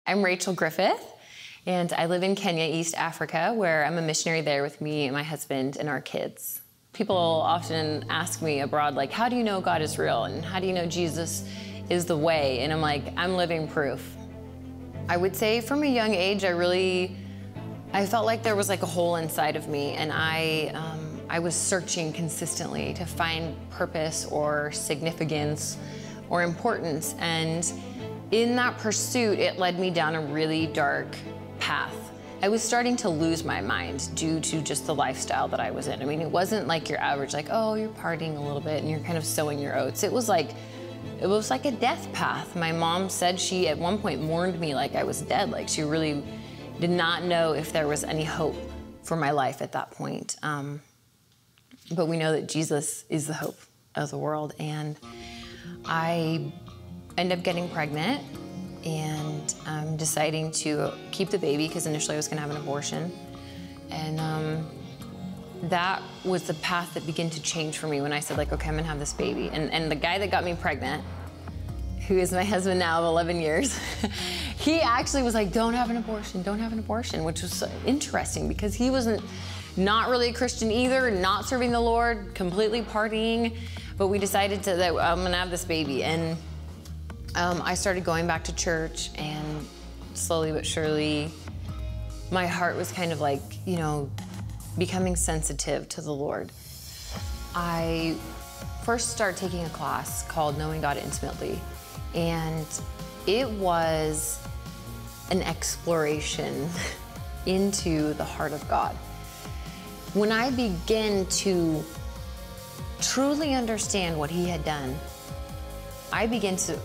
I'm Rachel Griffith, and I live in Kenya, East Africa, where I'm a missionary there with me and my husband and our kids. People often ask me abroad, like, how do you know God is real? And how do you know Jesus is the way? And I'm like, I'm living proof. I would say from a young age, I felt like there was like a hole inside of me, and I was searching consistently to find purpose or significance or importance. And in that pursuit, it led me down a really dark path. I was starting to lose my mind due to just the lifestyle that I was in. I mean, it wasn't like your average, like, oh, you're partying a little bit and you're kind of sowing your oats. It was like a death path. My mom said she at one point mourned me like I was dead. Like she really did not know if there was any hope for my life at that point. But we know that Jesus is the hope of the world. And I ended up getting pregnant and deciding to keep the baby because initially I was going to have an abortion. And that was the path that began to change for me when I said, like, okay, I'm going to have this baby. And the guy that got me pregnant, who is my husband now of 11 years, he actually was like, don't have an abortion, which was so interesting because he wasn't not really a Christian either, not serving the Lord, completely partying. But we decided that I'm going to have this baby. And I started going back to church, and slowly but surely, my heart was kind of like, you know, becoming sensitive to the Lord. I first started taking a class called Knowing God Intimately, and it was an exploration into the heart of God. When I began to truly understand what He had done, I began to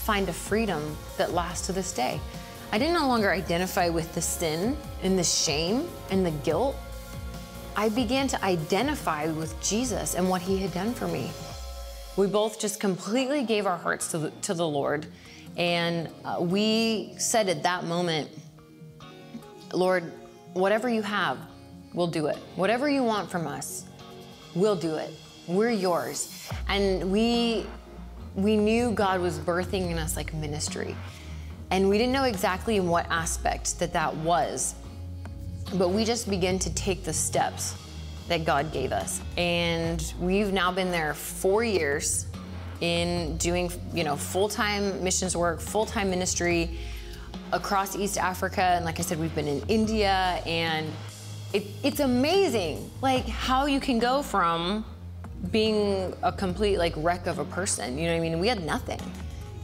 find a freedom that lasts to this day. I didn't no longer identify with the sin and the shame and the guilt. I began to identify with Jesus and what He had done for me. We both just completely gave our hearts to the Lord, and we said at that moment, Lord, whatever you have, we'll do it. Whatever you want from us, we'll do it. We're yours. And we knew God was birthing in us like ministry. And we didn't know exactly in what aspect that was, but we just began to take the steps that God gave us. And we've now been there 4 years in doing, you know, full-time missions work, full-time ministry across East Africa. And like I said, we've been in India, and it's amazing, like how you can go from being a complete like wreck of a person, you know what I mean? We had nothing.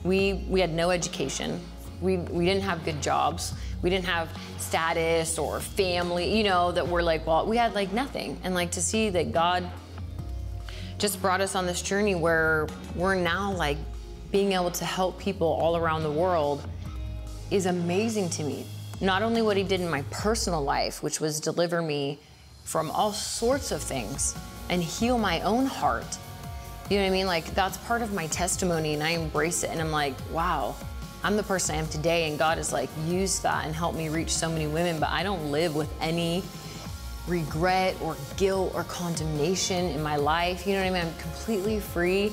We had no education. We didn't have good jobs. We didn't have status or family, you know, that we're like, well, we had like nothing. And like to see that God just brought us on this journey where we're now like being able to help people all around the world is amazing to me. Not only what He did in my personal life, which was deliver me from all sorts of things and heal my own heart. You know what I mean? Like that's part of my testimony, and I embrace it, and I'm like, wow, I'm the person I am today, and God has like used that and helped me reach so many women, but I don't live with any regret or guilt or condemnation in my life. You know what I mean? I'm completely free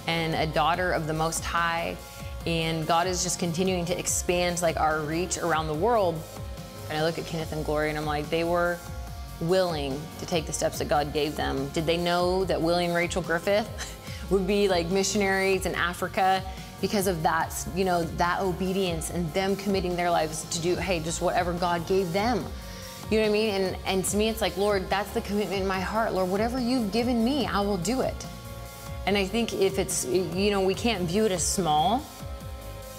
and a daughter of the Most High, and God is just continuing to expand like our reach around the world. And I look at Kenneth and Glory, and I'm like, they were willing to take the steps that God gave them. Did they know that Willie and Rachel Griffith would be like missionaries in Africa because of that, you know, that obedience and them committing their lives to do, hey, just whatever God gave them. You know what I mean? And to me, it's like, Lord, that's the commitment in my heart. Lord, whatever you've given me, I will do it. And I think if it's, you know, we can't view it as small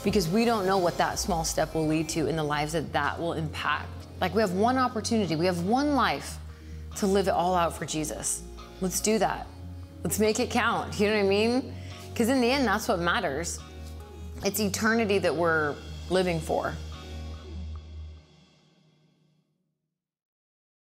because we don't know what that small step will lead to in the lives that will impact. Like we have one opportunity, we have one life to live it all out for Jesus. Let's do that. Let's make it count, you know what I mean? Because in the end, that's what matters. It's eternity that we're living for.